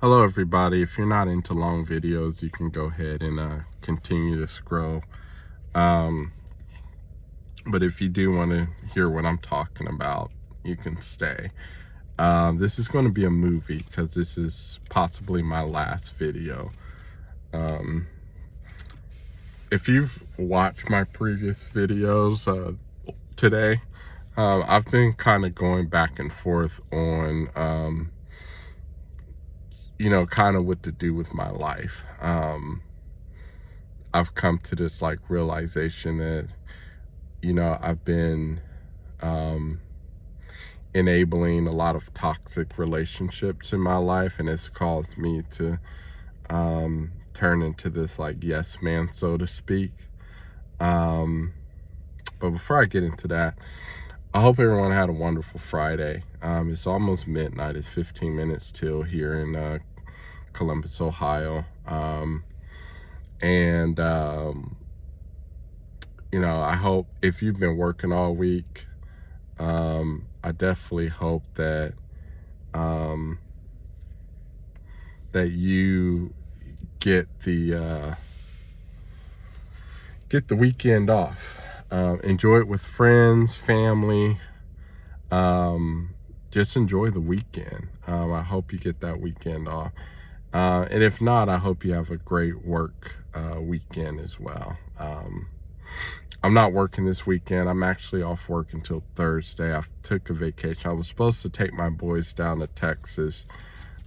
Hello everybody. If you're not into long videos, you can go ahead and continue to scroll. Um, but if you do want to hear what I'm talking about, you can stay. This is going to be a movie because this is possibly my last video. Um, if you've watched my previous videos today, I've been kind of going back and forth on kind of what to do with my life. I've come to this like realization that, I've been um, enabling a lot of toxic relationships in my life, and it's caused me to turn into this like yes man, so to speak. Um, but before I get into that, I hope everyone had a wonderful Friday. It's almost midnight. It's 15 minutes till here in Columbus, Ohio. And I hope if you've been working all week, I definitely hope that that you get the weekend off. Enjoy it with friends, family. Just enjoy the weekend. I hope you get that weekend off. And if not, I hope you have a great work weekend as well. I'm not working this weekend. I'm actually off work until Thursday. I took a vacation. I was supposed to take my boys down to Texas,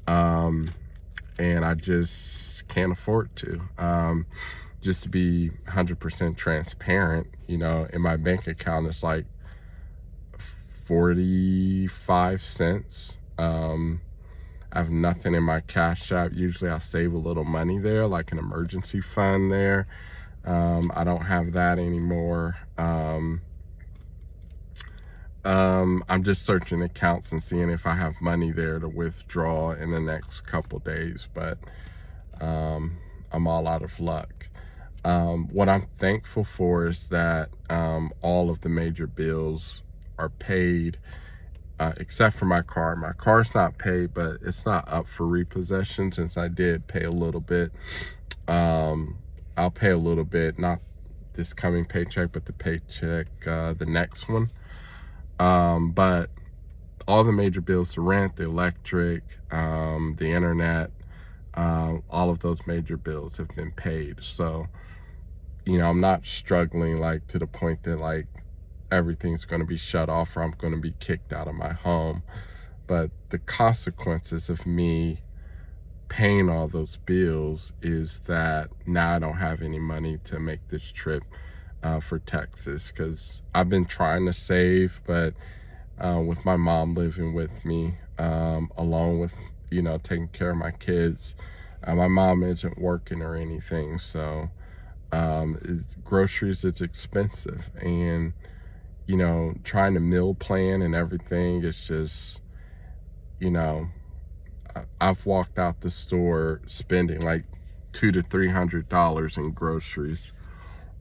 and I just can't afford to. Just to be 100% transparent, in my bank account, it's like 45 cents. I have nothing in my Cash App. Usually I save a little money there, like an emergency fund there. I don't have that anymore. I'm just searching accounts and seeing if I have money there to withdraw in the next couple days, but I'm all out of luck. What I'm thankful for is that all of the major bills are paid, except for my car. My car's not paid, but it's not up for repossession since I did pay a little bit. I'll pay a little bit, not this coming paycheck, but the paycheck, the next one. But all the major bills, the rent, the electric, the internet, all of those major bills have been paid. So, I'm not struggling like to the point that like everything's going to be shut off or I'm going to be kicked out of my home. But the consequences of me paying all those bills is that now I don't have any money to make this trip for Texas, because I've been trying to save, but with my mom living with me, along with taking care of my kids, my mom isn't working or anything, so groceries, it's expensive, and trying to meal plan and everything, it's just, I've walked out the store spending like $200 to $300 in groceries,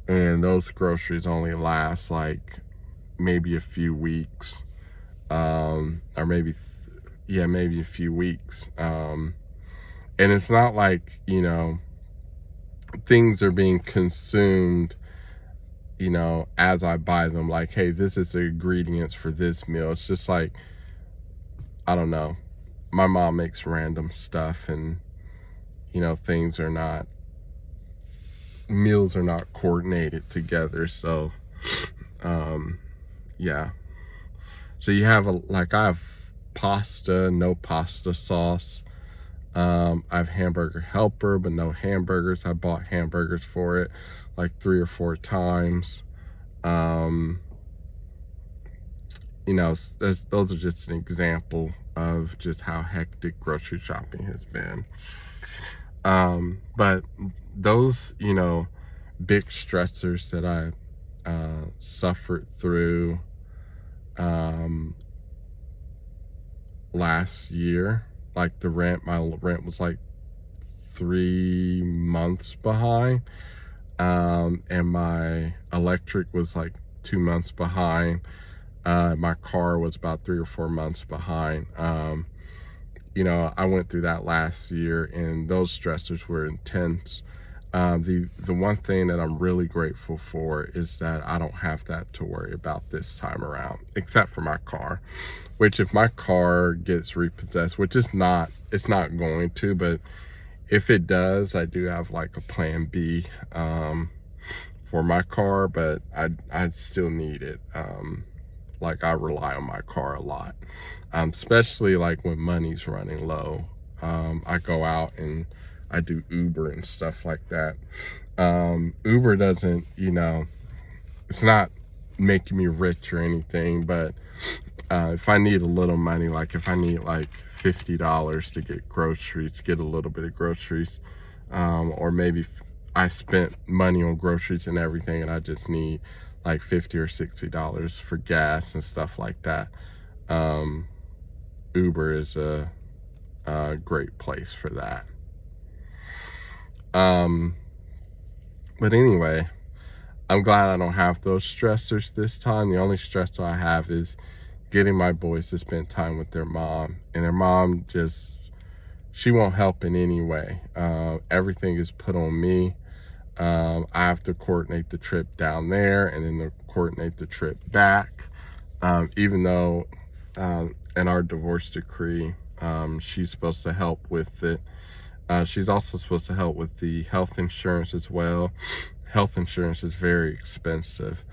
and those groceries only last like maybe a few weeks, or maybe a few weeks. And it's not like things are being consumed as I buy them, like, hey, this is the ingredients for this meal. It's just like, I don't know, my mom makes random stuff, and meals are not coordinated together. So yeah, so you have I have pasta, no pasta sauce. I have Hamburger Helper, but no hamburgers. I bought hamburgers for it like 3 or 4 times. Those are just an example of just how hectic grocery shopping has been. But those, big stressors that I suffered through last year, like my rent was like 3 months behind, and my electric was like 2 months behind. My car was about 3 or 4 months behind. I went through that last year, and those stressors were intense. The one thing that I'm really grateful for is that I don't have that to worry about this time around, except for my car. Which, if my car gets repossessed, which it's not going to, but if it does, I do have like a plan B for my car, but I still need it. Like, I rely on my car a lot, especially like when money's running low. I go out and I do Uber and stuff like that. Uber doesn't, it's not making me rich or anything, but if I need a little money, like if I need like $50 to get groceries, get a little bit of groceries, or maybe I spent money on groceries and everything, and I just need like $50 or $60 for gas and stuff like that. Uber is a great place for that. But anyway, I'm glad I don't have those stressors this time. The only stressor I have is getting my boys to spend time with their mom, and their mom she won't help in any way. Everything is put on me. I have to coordinate the trip down there and then to coordinate the trip back. Even though in our divorce decree, she's supposed to help with it. She's also supposed to help with the health insurance as well. Health insurance is very expensive,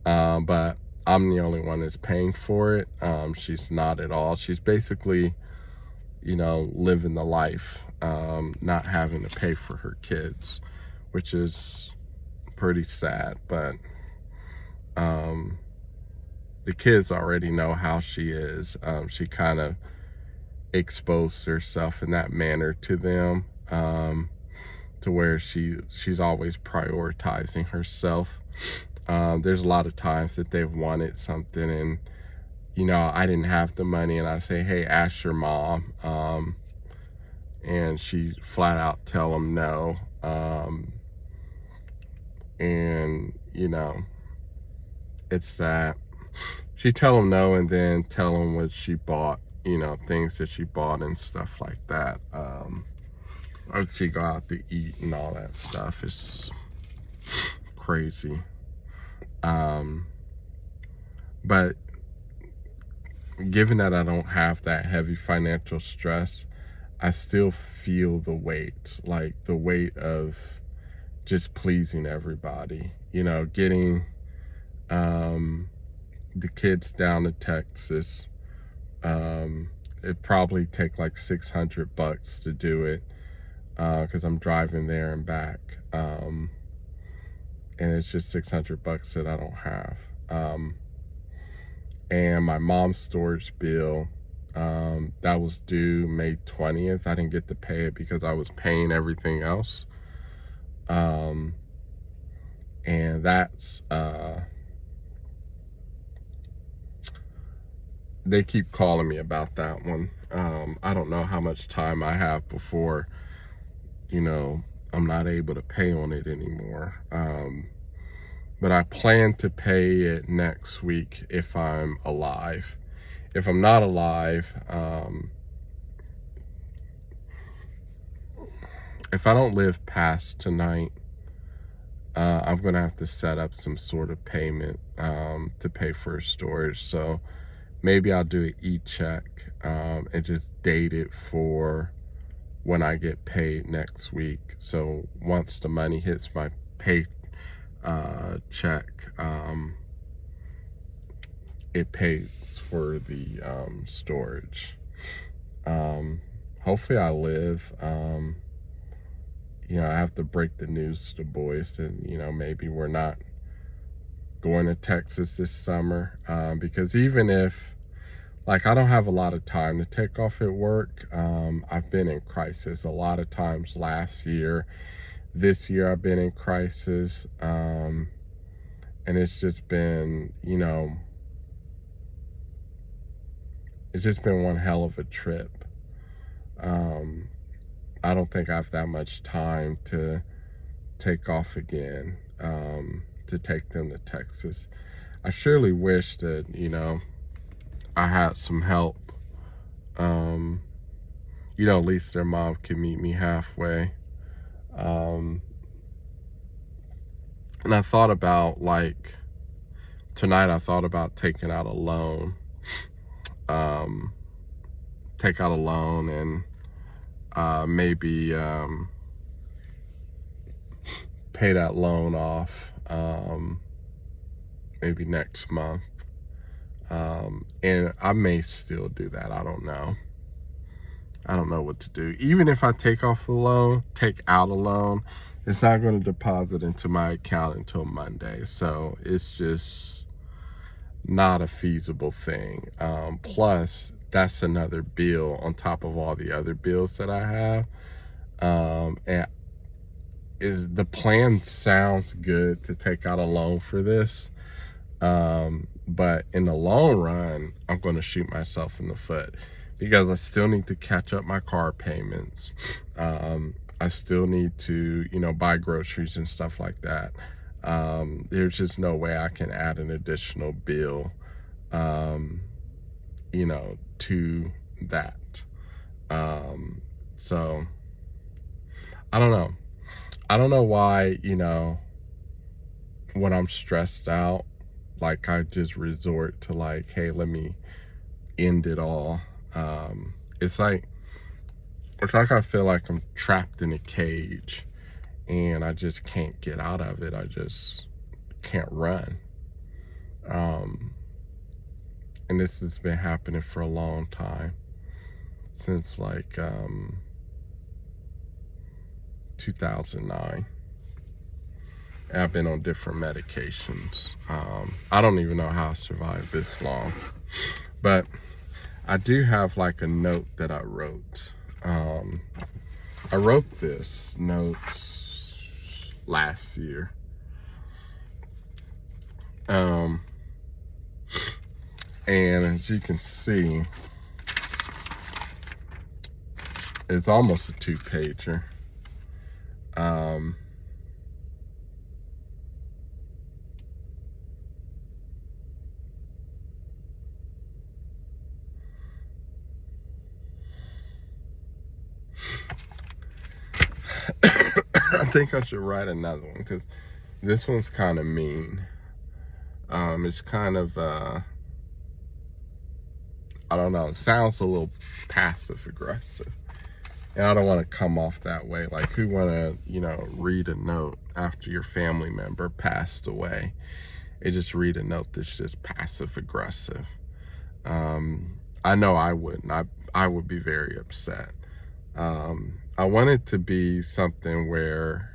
but I'm the only one that's paying for it. She's not at all. She's basically, living the life, not having to pay for her kids, which is pretty sad. But the kids already know how she is. She kind of exposed herself in that manner to them, to where she's always prioritizing herself. There's a lot of times that they've wanted something, and I didn't have the money, and I say, hey, ask your mom, and she flat out tell them no. And it's that she tell them no, and then tell them what she bought, things that she bought and stuff like that. Or she go out to eat and all that stuff. It's crazy. But given that I don't have that heavy financial stress, I still feel the weight, like the weight of just pleasing everybody, getting the kids down to Texas. It probably take like $600 to do it, because I'm driving there and back, and it's just $600 that I don't have. And my mom's storage bill, that was due May 20th. I didn't get to pay it because I was paying everything else. And that's, they keep calling me about that one. I don't know how much time I have before, I'm not able to pay on it anymore. But I plan to pay it next week if I'm alive. If I'm not alive, if I don't live past tonight, I'm gonna have to set up some sort of payment to pay for storage. So maybe I'll do an e-check and just date it for when I get paid next week. So once the money hits my pay check, it pays for the storage. Hopefully I live. I have to break the news to the boys that, maybe we're not going to Texas this summer, because even if, like, I don't have a lot of time to take off at work. I've been in crisis a lot of times last year. This year I've been in crisis, and it's just been, it's just been one hell of a trip. I don't think I have that much time to take off again, to take them to Texas. I surely wish that, I had some help, at least their mom can meet me halfway. Um, and I thought about, like, tonight I thought about taking out a loan. Um, take out a loan and maybe pay that loan off maybe next month. And I may still do that. I don't know. I don't know what to do. Even if I take out a loan, it's not going to deposit into my account until Monday. So it's just not a feasible thing. Plus, that's another bill on top of all the other bills that I have. And the plan sounds good to take out a loan for this. But in the long run, I'm going to shoot myself in the foot because I still need to catch up my car payments. I still need to, buy groceries and stuff like that. There's just no way I can add an additional bill, to that. So I don't know. I don't know why, when I'm stressed out, like, I just resort to, like, hey, let me end it all. It's like I feel like I'm trapped in a cage and I just can't get out of it. I just can't run. And this has been happening for a long time, since like 2009. And I've been on different medications. I don't even know how I survived this long. But I do have like a note that I wrote. I wrote this note last year. And as you can see, it's almost a 2-pager. I think I should write another one because this one's kind of mean. It's kind of, I don't know, it sounds a little passive aggressive. And I don't want to come off that way. Like, who want to, read a note after your family member passed away? And just read a note that's just passive aggressive. I know I wouldn't. I would be very upset. I want it to be something where,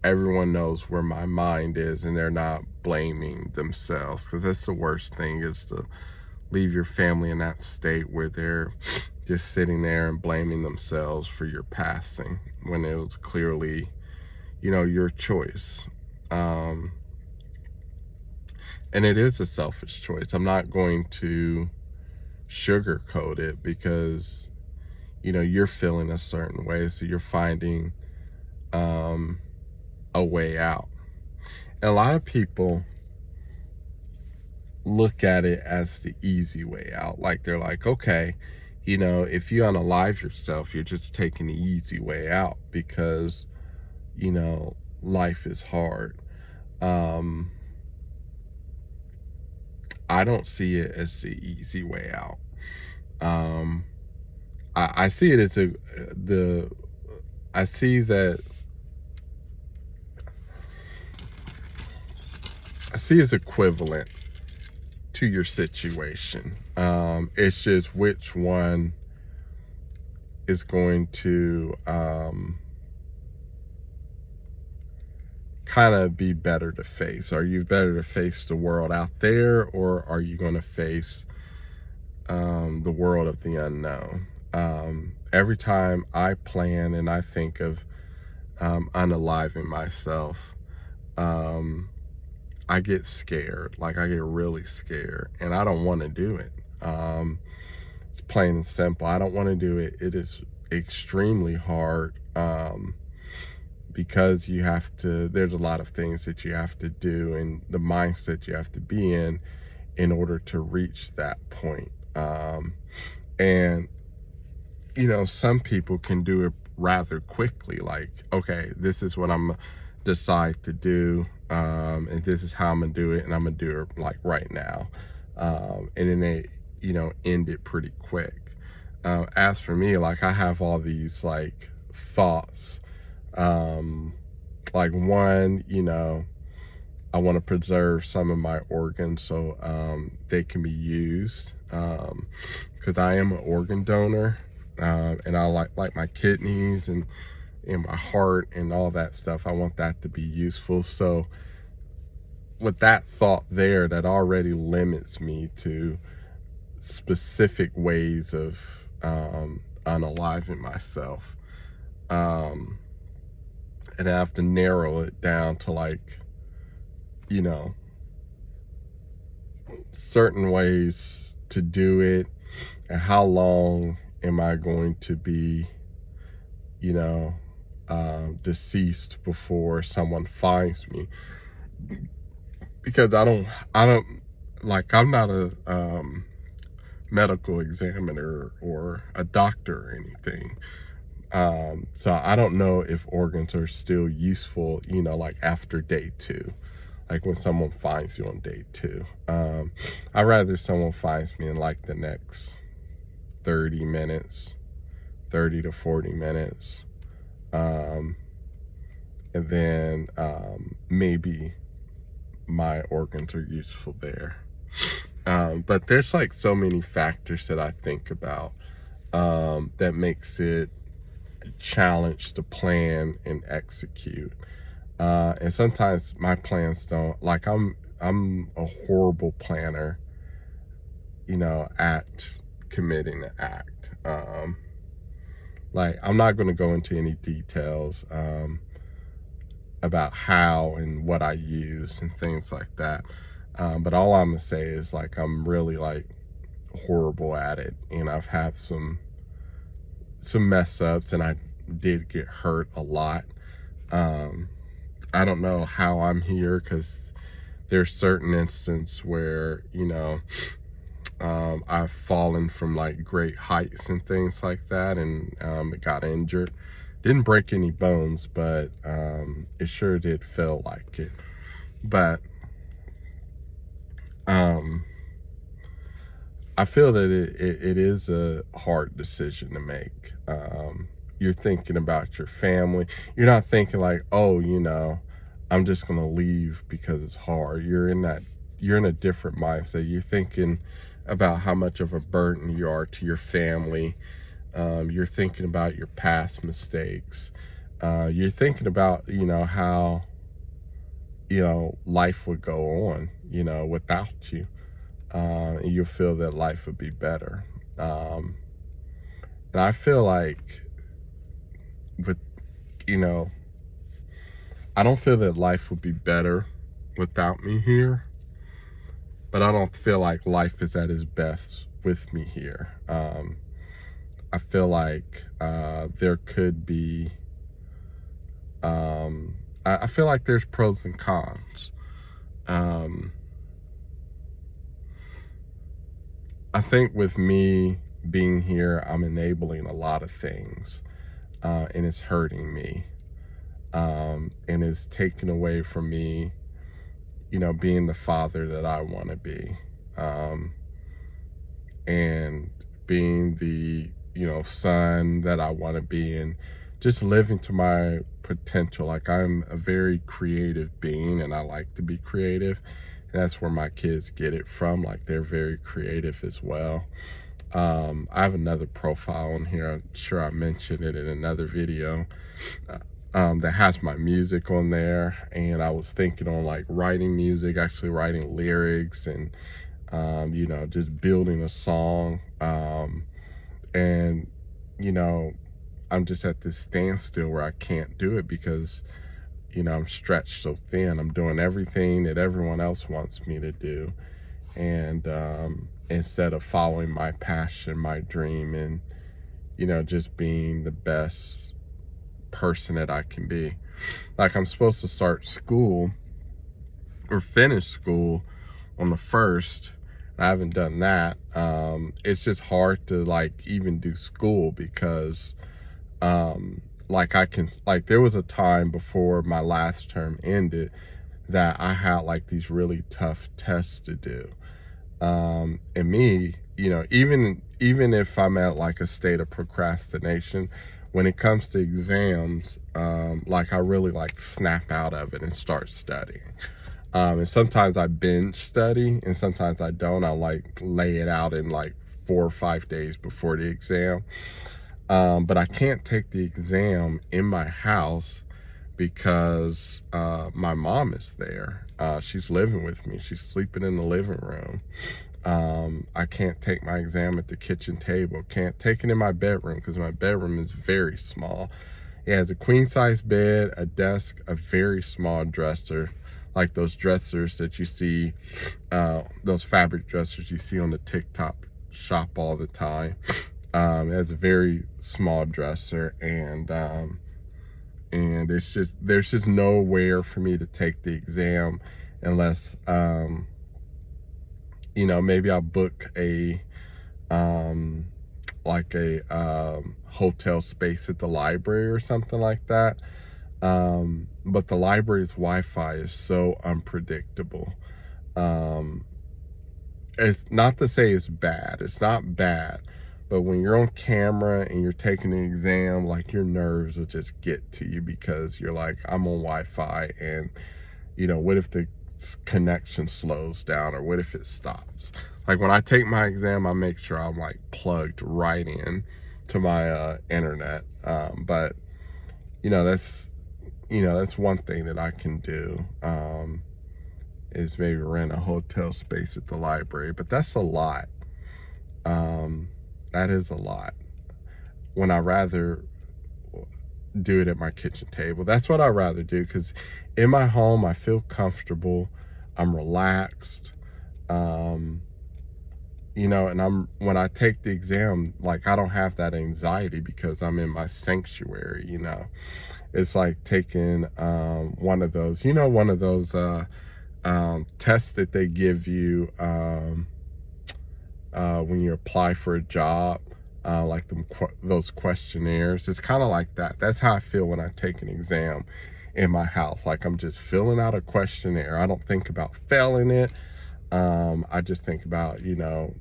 everyone knows where my mind is and they're not blaming themselves, because that's the worst thing, is to leave your family in that state where they're just sitting there and blaming themselves for your passing when it was clearly, your choice. And it is a selfish choice. I'm not going to sugarcoat it, because you're feeling a certain way, so you're finding a way out. And a lot of people look at it as the easy way out. Like, they're like, okay, if you unalive yourself, you're just taking the easy way out because life is hard. I don't see it as the easy way out. I see it as I see it's equivalent to your situation. It's just which one is going to kind of be better to face. Are you better to face the world out there, or are you going to face the world of the unknown? Every time I plan and I think of unaliving myself, I get scared. Like, I get really scared, and I don't want to do it. It's plain and simple. I don't want to do it. It is extremely hard, because there's a lot of things that you have to do, and the mindset you have to be in order to reach that point. And, some people can do it rather quickly. Like, okay, this is what I'm decide to do. And this is how I'm gonna do it. And I'm gonna do it like right now. And then they, end it pretty quick. As for me, like I have all these like thoughts. Like one, I want to preserve some of my organs so they can be used, because I am an organ donor, and I like my kidneys and my heart and all that stuff. I want that to be useful. So with that thought there, that already limits me to specific ways of unaliving myself. Um, and I have to narrow it down to like, you know, certain ways to do it, and how long am I going to be, you know, deceased before someone finds me. Because I don't like, I'm not a medical examiner or a doctor or anything. So I don't know if organs are still useful, like after day 2, like when someone finds you on day 2. I'd rather someone finds me in like the next 30 minutes, 30 to 40 minutes. And then maybe my organs are useful there. But there's like so many factors that I think about that makes it a challenge to plan and execute. And sometimes my plans don't, like I'm a horrible planner, at committing an act. Like I'm not going to go into any details about how and what I use and things like that. But all I'm gonna say is like I'm really like horrible at it, and I've had some mess ups, and I did get hurt a lot. I don't know how I'm here, because there's certain instances where I've fallen from like great heights and things like that, and got injured. Didn't break any bones, but it sure did feel like it. But I feel that it is a hard decision to make. You're thinking about your family. You're not thinking like, oh, I'm just gonna leave because it's hard. You're in a different mindset. You're thinking about how much of a burden you are to your family. You're thinking about your past mistakes. You're thinking about, how, life would go on, without you. And you feel that life would be better. And I feel like with, I don't feel that life would be better without me here, but I don't feel like life is at its best with me here. I feel like there could be, I feel like there's pros and cons. I think with me being here, I'm enabling a lot of things, and it's hurting me, and it's taken away from me, being the father that I want to be, and being the, son that I want to be, and just living to my potential. Like I'm a very creative being, and I like to be creative. And that's where my kids get it from. Like they're very creative as well. I have another profile on here. I'm sure I mentioned it in another video, that has my music on there. And I was thinking on like writing music, actually writing lyrics, and just building a song. And I'm just at this standstill where I can't do it because I'm stretched so thin. I'm doing everything that everyone else wants me to do, and instead of following my passion, my dream, and just being the best person that I can be. Like I'm supposed to start school or finish school on the 1st, I haven't done that. It's just hard to like even do school because um like I can like there was a time before my last term ended that I had like these really tough tests to do. And me, even if I'm at like a state of procrastination, when it comes to exams, like I really like snap out of it and start studying. And sometimes I binge study and sometimes I don't. I like lay it out in like 4 or 5 days before the exam. But I can't take the exam in my house because my mom is there. She's living with me. She's sleeping in the living room. I can't take my exam at the kitchen table. Can't take it in my bedroom because my bedroom is very small. It has a queen size bed, a desk, a very small dresser, like those dressers that you see, those fabric dressers you see on the TikTok shop all the time. It has a very small dresser, and it's just there's just nowhere for me to take the exam unless maybe I'll book a like a hotel space at the library or something like that. But the library's Wi-Fi is so unpredictable. Um, it's not to say it's bad. It's not bad. But when you're on camera and you're taking an exam, like your nerves will just get to you because you're like, I'm on Wi-Fi and what if the connection slows down or what if it stops? Like when I take my exam, I make sure I'm like plugged right in to my internet. But that's that's one thing that I can do, is maybe rent a hotel space at the library, but that's a lot. um, that is a lot when I rather do it at my kitchen table. That's what I rather do because in my home I feel comfortable, I'm relaxed. um, and I'm when I take the exam, like I don't have that anxiety because I'm in my sanctuary. It's like taking one of those tests that they give you when you apply for a job, like those questionnaires. It's kind of like that. That's how I feel when I take an exam in my house. Like I'm just filling out a questionnaire. I don't think about failing it. I just think about,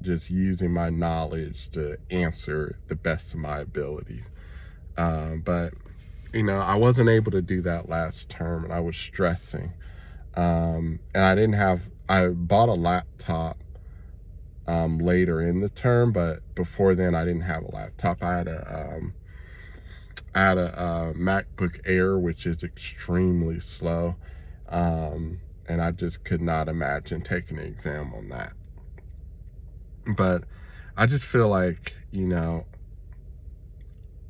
just using my knowledge to answer the best of my abilities. But I wasn't able to do that last term and I was stressing. And I bought a laptop later in the term, but before then I didn't have a laptop. I had a MacBook Air, which is extremely slow. And I just could not imagine taking an exam on that. But I just feel like,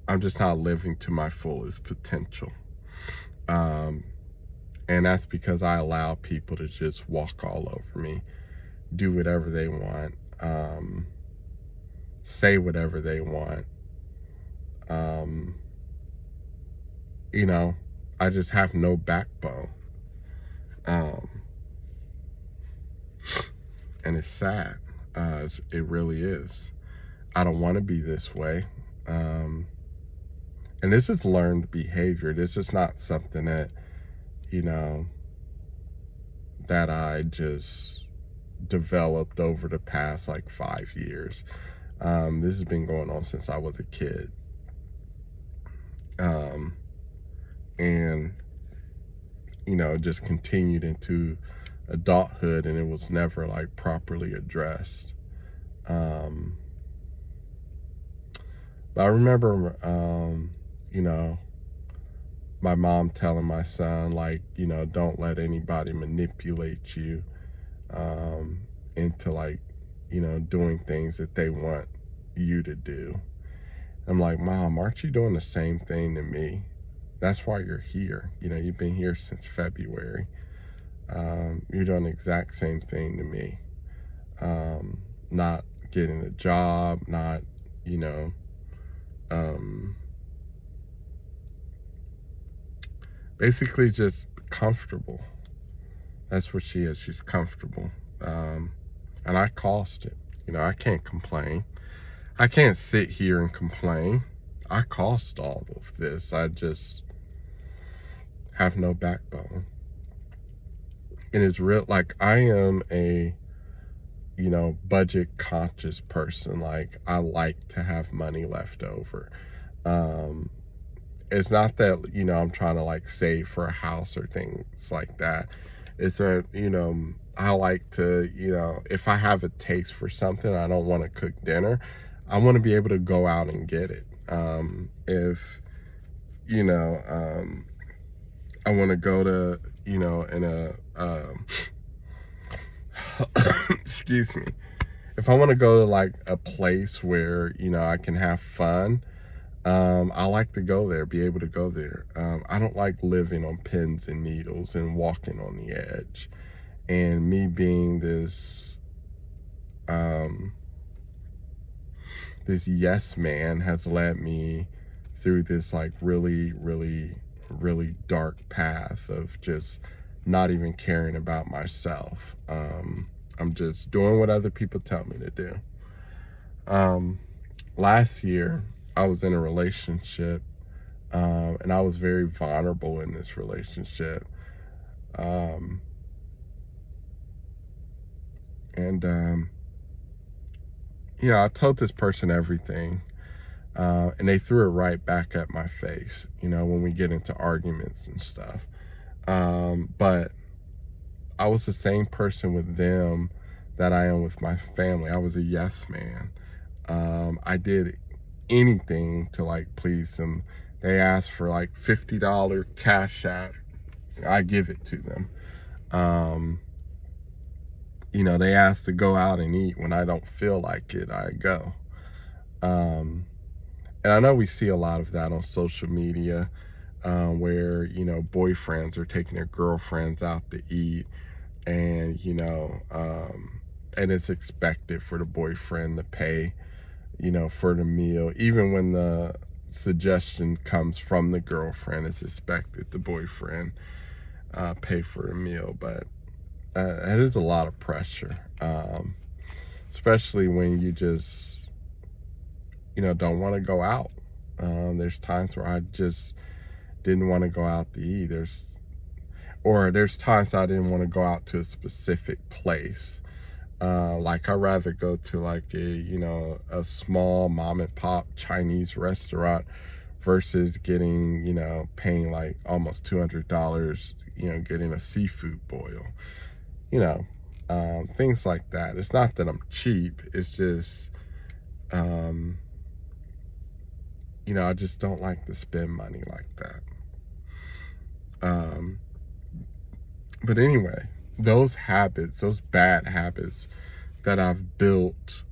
I'm just not living to my fullest potential. Um, and that's because I allow people to just walk all over me, do whatever they want, say whatever they want. Um, you know, I just have no backbone. Um, and it's sad. It really is. I don't want to be this way. And this is learned behavior. This is not something that, you know, that I just developed over the past like 5 years. This has been going on since I was a kid. Um, and, just continued into adulthood, and it was never like properly addressed. Um, but I remember, my mom telling my son, like, don't let anybody manipulate you um, into like, doing things that they want you to do. I'm like, Mom, aren't you doing the same thing to me? That's why you're here. You've been here since February. You're doing the exact same thing to me. Not getting a job, not, um, basically just comfortable. That's what she is. She's comfortable. and I cost it. I can't complain. I can't sit here and complain. I cost all of this. I just have no backbone. And it's real, like, I am a, budget conscious person. Like, I like to have money left over. Um, it's not that, I'm trying to like save for a house or things like that. It's that, I like to, if I have a taste for something, I don't want to cook dinner. I want to be able to go out and get it. If, you know, um, I want to go to, in a, excuse me. If I want to go to like a place where, I can have fun, I like to go there, be able to go there. I don't like living on pins and needles and walking on the edge. And me being this yes man has led me through this like really, really, really dark path of just not even caring about myself. I'm just doing what other people tell me to do. Last year, I was in a relationship, and I was very vulnerable in this relationship. Um, and, I told this person everything, and they threw it right back at my face, when we get into arguments and stuff. But I was the same person with them that I am with my family. I was a yes man. I did anything to like please them. They asked for like $50 cash out, I give it to them. They ask to go out and eat. When I don't feel like it, I go. And I know we see a lot of that on social media, where, boyfriends are taking their girlfriends out to eat, and, and it's expected for the boyfriend to pay, for the meal. Even when the suggestion comes from the girlfriend, it's expected the boyfriend pay for a meal. But it is a lot of pressure, especially when you just, don't want to go out. There's times where I just didn't want to go out to eat. There's times I didn't want to go out to a specific place. Like I'd rather go to like a small mom and pop Chinese restaurant versus getting, paying like almost $200, getting a seafood boil, things like that. It's not that I'm cheap. It's just, I just don't like to spend money like that. But anyway, those bad habits that I've built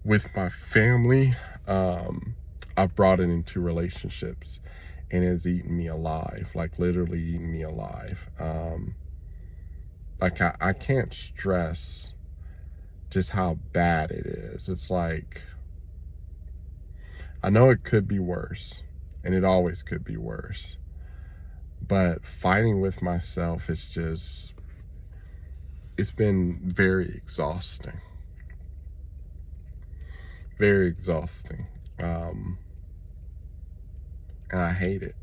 with my family, I've brought it into relationships, and it's eaten me alive, like literally eaten me alive. Like I can't stress just how bad it is. It's like, I know it could be worse, and it always could be worse. But fighting with myself it's been very exhausting. Very exhausting. And I hate it.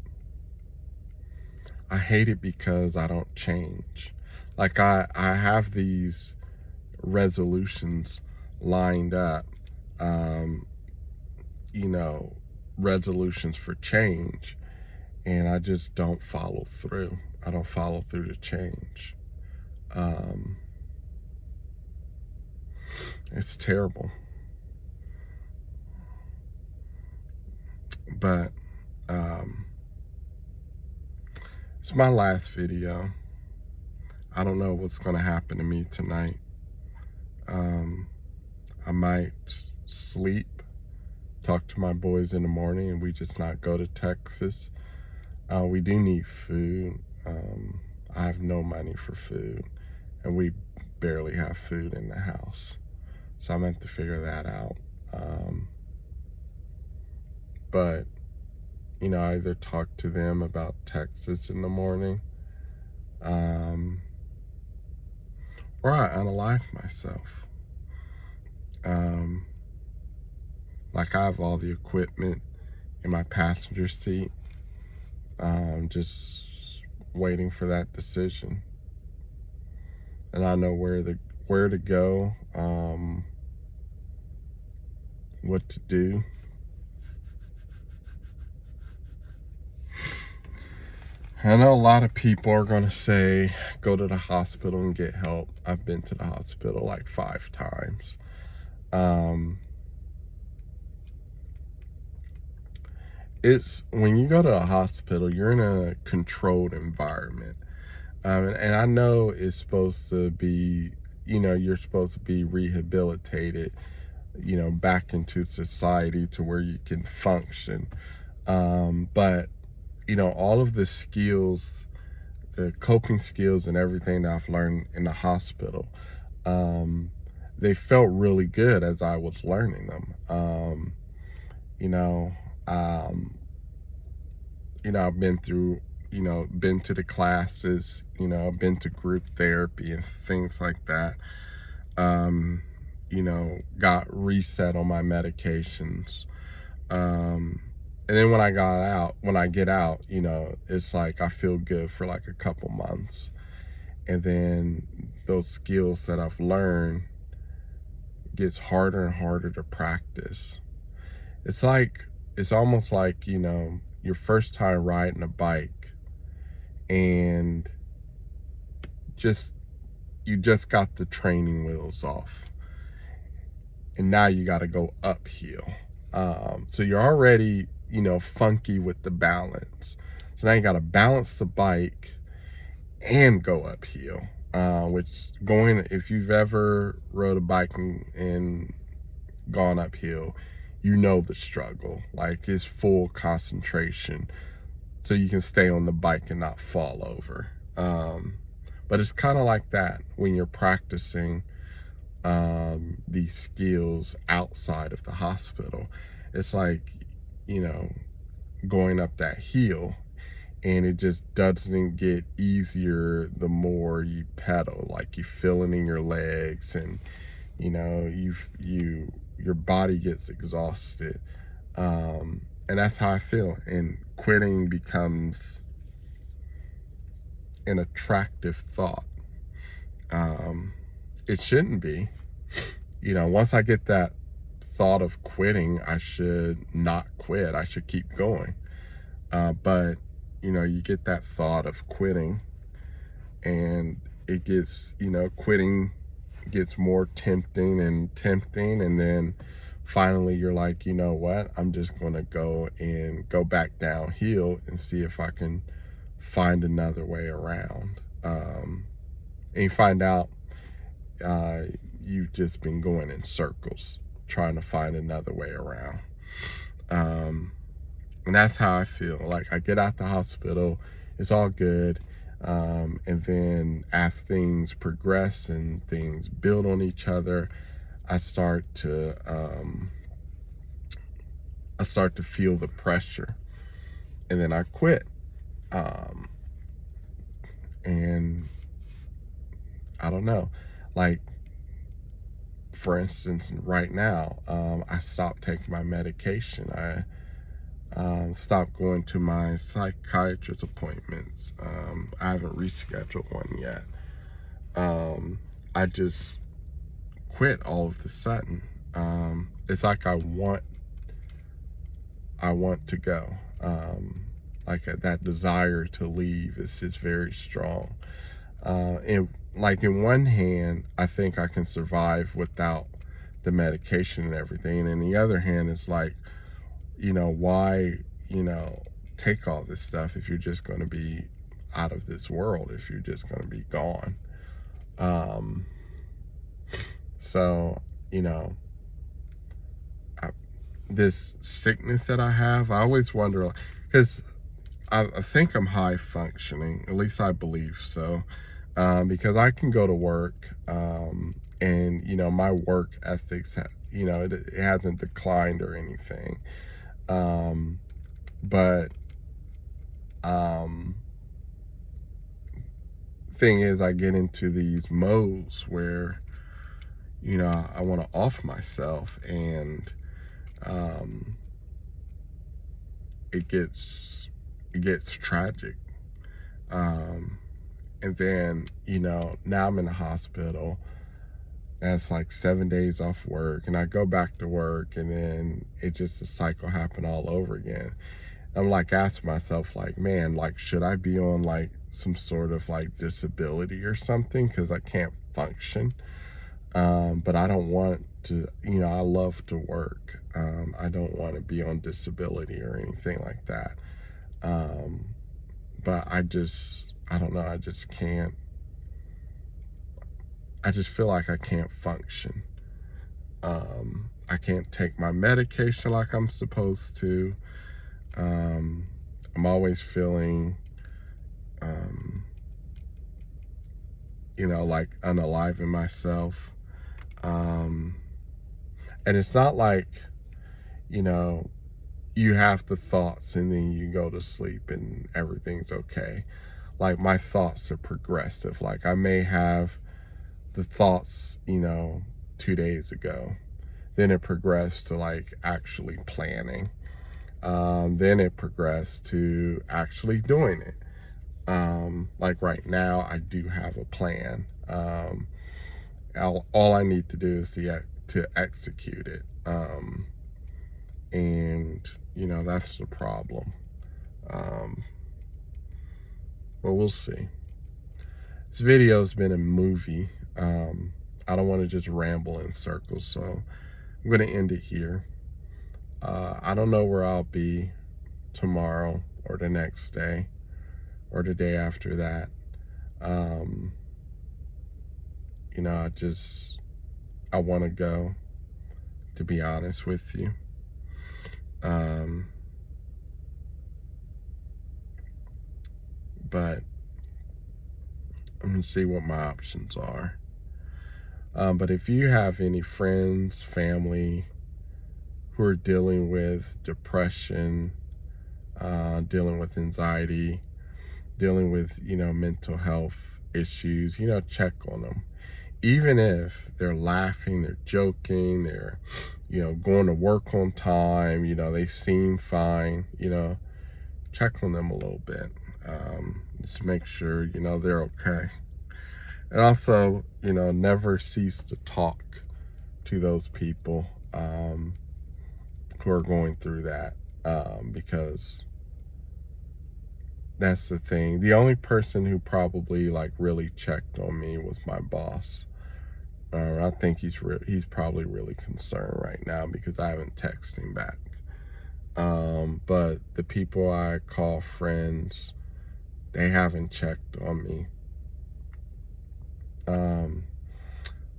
I hate it because I don't change. Like I have these resolutions lined up, resolutions for change, and I just don't follow through. I don't follow through to change. It's terrible. But it's my last video. I don't know what's going to happen to me tonight. I might sleep, talk to my boys in the morning, and we just not go to Texas. We do need food. I have no money for food, and we barely have food in the house. So I meant to figure that out. But, I either talk to them about Texas in the morning, or I unalive myself. Um, like I have all the equipment in my passenger seat, just waiting for that decision. And I know where to go, what to do. I know a lot of people are going to say, go to the hospital and get help. I've been to the hospital like 5 times. Um, it's when you go to a hospital, you're in a controlled environment. And I know it's supposed to be, you're supposed to be rehabilitated, back into society to where you can function. But, all of the skills, the coping skills and everything that I've learned in the hospital, um, they felt really good as I was learning them. You know, um, I've been through, been to the classes, been to group therapy and things like that. Um, got reset on my medications. Um, and then when I get out, it's like I feel good for like a couple months. And then those skills that I've learned gets harder and harder to practice. It's almost like, your first time riding a bike and just you just got the training wheels off and now you got to go uphill. So you're already, funky with the balance. So now you got to balance the bike and go uphill. If you've ever rode a bike and gone uphill, you know the struggle. Like it's full concentration, so you can stay on the bike and not fall over. But it's kind of like that when you're practicing these skills outside of the hospital. It's like, you know, going up that hill, and it just doesn't get easier the more you pedal. Like you feel it in your legs, and your body gets exhausted. And that's how I feel. And quitting becomes an attractive thought. It shouldn't be. Once I get that thought of quitting, I should not quit. I should keep going. But you get that thought of quitting, and it gets, quitting gets more tempting and tempting, and then finally you're like, you know what, I'm just going to go back downhill and see if I can find another way around. And you find out you've just been going in circles trying to find another way around. And that's how I feel. Like I get out the hospital, it's all good. And then as things progress and things build on each other, I start to feel the pressure, and then I quit. And I don't know, like for instance, right now, I stopped taking my medication. I stopped going to my psychiatrist appointments. I haven't rescheduled one yet. I just quit all of a sudden. It's like I want to go. Like that desire to leave is just very strong. And like in one hand, I think I can survive without the medication and everything. And in the other hand, it's like, why, take all this stuff if you're just going to be out of this world, if you're just going to be gone. So, this sickness that I have, I always wonder, because I think I'm high functioning, at least I believe so, because I can go to work, and, my work ethics, it hasn't declined or anything. But thing is, I get into these modes where, you know, I want to off myself, and um, it gets tragic. Um, and then, you know, now I'm in the hospital. That's like 7 days off work, and I go back to work, and then it just the cycle happen all over again. I'm like asking myself, like, man, like, should I be on like some sort of like disability or something because I can't function? But I don't want to, you know, I love to work. I don't want to be on disability or anything like that. Um, but I don't know, I just can't, I just feel like I can't function. I can't take my medication like I'm supposed to. Um, I'm always feeling, um, you know, like unalive in myself. Um, and it's not like, you know, you have the thoughts and then you go to sleep and everything's okay. Like my thoughts are progressive. Like I may have the thoughts, you know, 2 days ago. Then it progressed to like actually planning. Then it progressed to actually doing it. Like right now, I do have a plan. All I need to do is to execute it. And you know, that's the problem. Um, but we'll see. This video's been a movie. I don't want to just ramble in circles, so I'm going to end it here. I don't know where I'll be tomorrow or the next day or the day after that. Um, you know, I want to go, to be honest with you. But I'm going to see what my options are. But if you have any friends, family who are dealing with depression, dealing with anxiety, dealing with, you know, mental health issues, you know, check on them. Even if they're laughing, they're joking, they're, you know, going to work on time, you know, they seem fine, you know, check on them a little bit. Just make sure, you know, they're okay. And also, you know, never cease to talk to those people who are going through that, because that's the thing. The only person who probably like really checked on me was my boss. I think he's probably really concerned right now because I haven't texted him back. But the people I call friends, they haven't checked on me.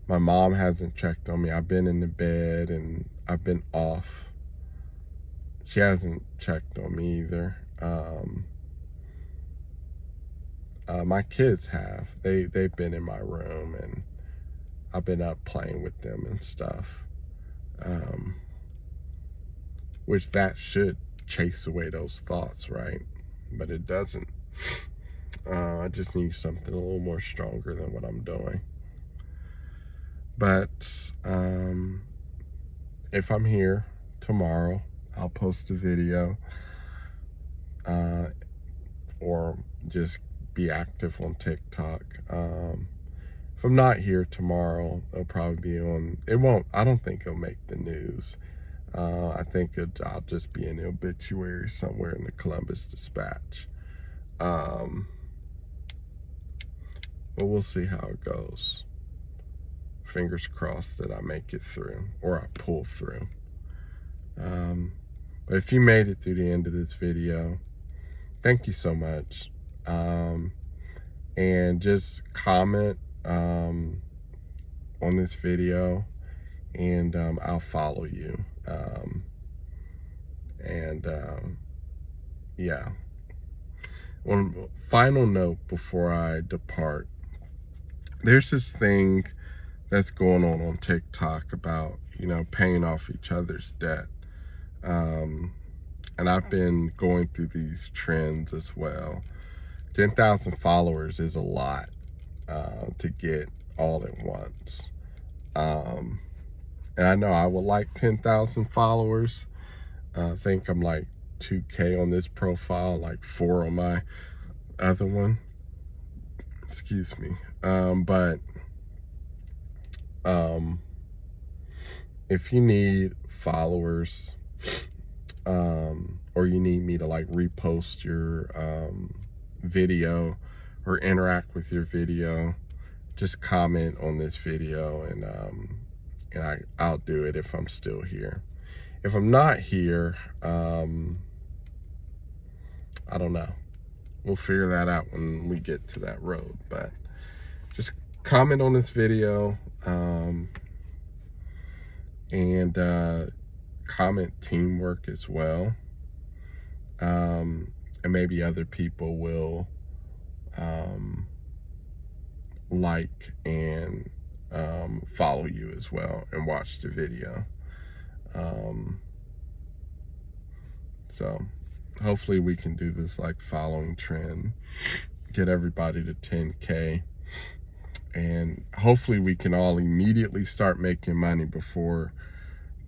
My mom hasn't checked on me. I've been in the bed and I've been off. She hasn't checked on me either. My kids have. They've been in my room and I've been up playing with them and stuff. Which that should chase away those thoughts, right? But it doesn't. I just need something a little more stronger than what I'm doing. But if I'm here tomorrow, I'll post a video, or just be active on TikTok. If I'm not here tomorrow, it'll probably be on, I don't think it'll make the news. I think I'll just be an obituary somewhere in the Columbus Dispatch. But we'll see how it goes. Fingers crossed that I make it through, or I pull through. But if you made it through the end of this video, thank you so much. And just comment on this video, and I'll follow you. Yeah. One final note before I depart. There's this thing that's going on TikTok about, you know, paying off each other's debt. And I've been going through these trends as well. 10,000 followers is a lot to get all at once. And I know I would like 10,000 followers. I think I'm like 2K on this profile, like 4 on my other one. Excuse me. But if you need followers, or you need me to like repost your video or interact with your video, just comment on this video, and I'll do it if I'm still here. If I'm not here, I don't know. We'll figure that out when we get to that road. But just comment on this video, and comment teamwork as well. And maybe other people will like and follow you as well and watch the video. So hopefully we can do this like following trend, get everybody to 10K, and hopefully we can all immediately start making money before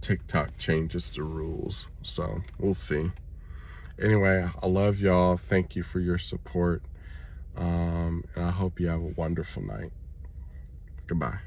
TikTok changes the rules. So we'll see. Anyway, I love y'all. Thank you for your support. And I hope you have a wonderful night. Goodbye.